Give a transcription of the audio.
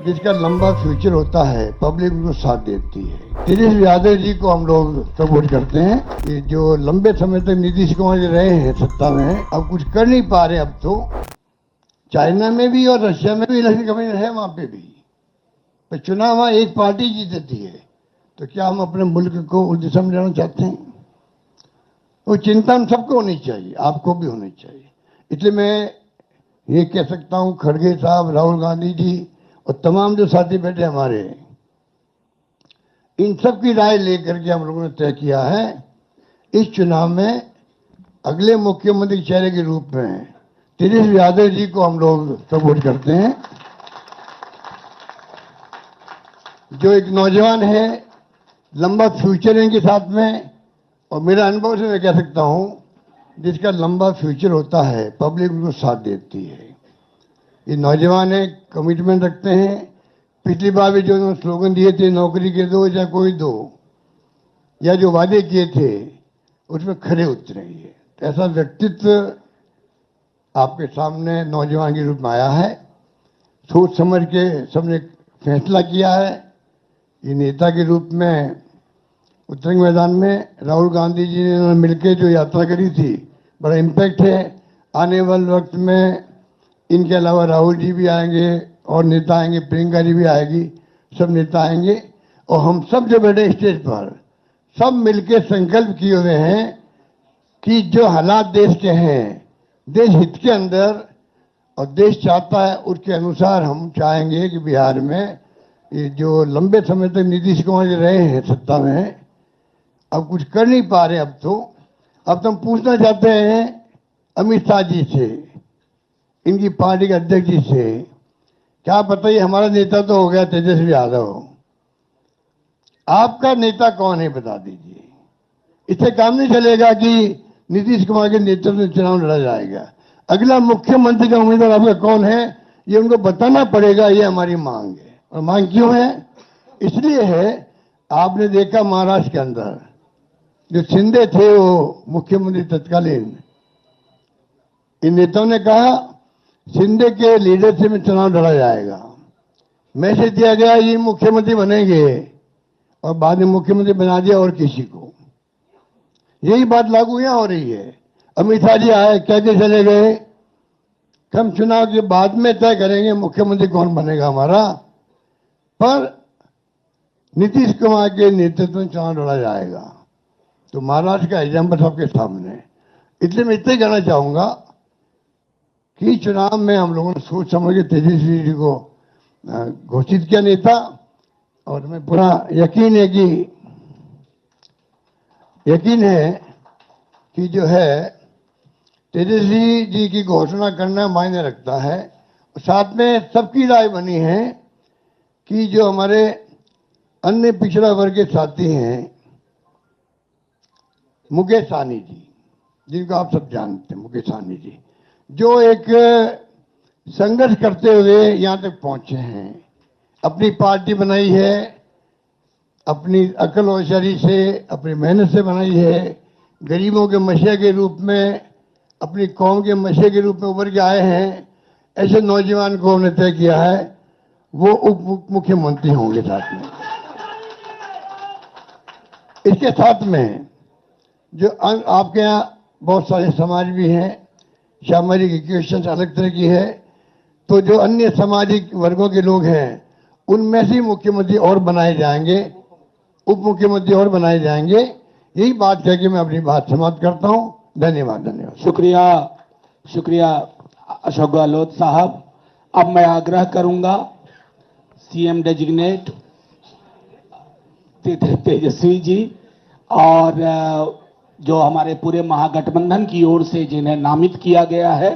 जिसका लंबा फ्यूचर होता है, पब्लिक उनको साथ देती है। तेजस्वी यादव जी को हम लोग सपोर्ट करते हैं कि जो लंबे समय तक नीतीश कुमार जी रहे हैं सत्ता में, अब कुछ कर नहीं पा रहे। अब तो चाइना में भी और रशिया में भी इलेक्शन कमीशन है, वहां पे भी तो चुनाव वहां एक पार्टी जीतती है। तो क्या हम अपने मुल्क को उस दिशा में जाना चाहते हैं? वो चिंता हम सबको होनी चाहिए, आपको भी होनी चाहिए। इसलिए मैं ये कह सकता हूं, खड़गे साहब, राहुल गांधी जी और तमाम जो साथी बैठे हमारे, इन सब की राय लेकर के हम लोगों ने तय किया है इस चुनाव में अगले मुख्यमंत्री के चेहरे के रूप में तेजस्वी यादव जी को हम लोग सपोर्ट करते हैं, जो एक नौजवान है, लंबा फ्यूचर है इनके साथ में। और मेरा अनुभव से मैं कह सकता हूं, जिसका लंबा फ्यूचर होता है, पब्लिक उनको साथ देती है। ये नौजवान है, कमिटमेंट रखते हैं। पिछली बार भी जो उन्होंने स्लोगन दिए थे, नौकरी के दो या कोई दो, या जो वादे किए थे उसमें खरे उतरे। ये तो ऐसा व्यक्तित्व आपके सामने नौजवान के रूप में आया है। सोच समझ के सबने फैसला किया है। ये नेता के रूप में उतरेंगे मैदान में। राहुल गांधी जी ने मिलकर जो यात्रा करी थी, बड़ा इम्पैक्ट है। आने वाले वक्त में इनके अलावा राहुल जी भी आएंगे और नेता आएंगे, प्रियंका जी भी आएगी, सब नेता आएंगे। और हम सब जो बैठे स्टेज पर, सब मिलकर संकल्प किए हुए हैं कि जो हालात देश के हैं, देश हित के अंदर और देश चाहता है उसके अनुसार हम चाहेंगे कि बिहार में ये जो लंबे समय तक नीतीश कुमार जी रहे हैं सत्ता में, अब कुछ कर नहीं पा रहे। अब तो हम पूछना चाहते हैं अमित शाह जी से, इनकी पार्टी के अध्यक्ष जी से, क्या बताइए, हमारा नेता तो हो गया तेजस्वी यादव, आपका नेता कौन है बता दीजिए। इससे काम नहीं चलेगा कि नीतीश कुमार के नेतृत्व में चुनाव लड़ा जाएगा। अगला मुख्यमंत्री का उम्मीदवार आपका कौन है, ये उनको बताना पड़ेगा। ये हमारी मांग है। और मांग क्यों है? इसलिए है, आपने देखा महाराष्ट्र के अंदर जो शिंदे थे, वो मुख्यमंत्री तत्कालीन, इन नेताओं ने कहा शिंदे के लीडरशिप में चुनाव लड़ा जाएगा। मैसेज दिया गया ये मुख्यमंत्री बनेंगे, और बाद में मुख्यमंत्री बना दिया और किसी को। यही बात लागू यहां हो रही है। अमित शाह जी आए, कहते चले गए हम चुनाव के बाद में तय करेंगे मुख्यमंत्री कौन बनेगा हमारा, पर नीतीश कुमार के नेतृत्व में चुनाव लड़ा जाएगा। तो महाराष्ट्र का एग्जाम्पल सबके सामने। इसलिए मैं इतना कहना चाहूंगा कि चुनाव में हम लोगों ने सोच समझ के तेजस्वी जी को घोषित किया नेता। और हमें पूरा यकीन है कि जो है तेजस्वी जी की घोषणा करना मायने रखता है। साथ में सबकी राय बनी है कि जो हमारे अन्य पिछड़ा वर्ग के साथी हैं, मुकेश सहनी जी, जिनको आप सब जानते हैं, मुकेश सहनी जी, जो एक संघर्ष करते हुए यहां तक पहुंचे हैं, अपनी पार्टी बनाई है, अपनी अकल और शरीर से, अपनी मेहनत से बनाई है, गरीबों के मसीहा के रूप में, अपनी कौम के मसीहा के रूप में उभर के आए हैं। ऐसे नौजवान को हमने तय किया है वो उप मुख्यमंत्री होंगे। साथ में इसके साथ में जो आपके यहाँ बहुत सारे समाज भी हैं, सामाजिक इक्वेशन अलग तरह की है, तो जो अन्य सामाजिक वर्गों के लोग हैं उनमें से मुख्यमंत्री और बनाए जाएंगे, उप मुख्यमंत्री और बनाए जाएंगे। यही बात कह के मैं अपनी बात समाप्त करता हूं। धन्यवाद। शुक्रिया अशोक गहलोत साहब। अब मैं आग्रह करूंगा सीएम डेजिग्नेट तेजस्वी जी और जो हमारे पूरे महागठबंधन की ओर से जिन्हें नामित किया गया है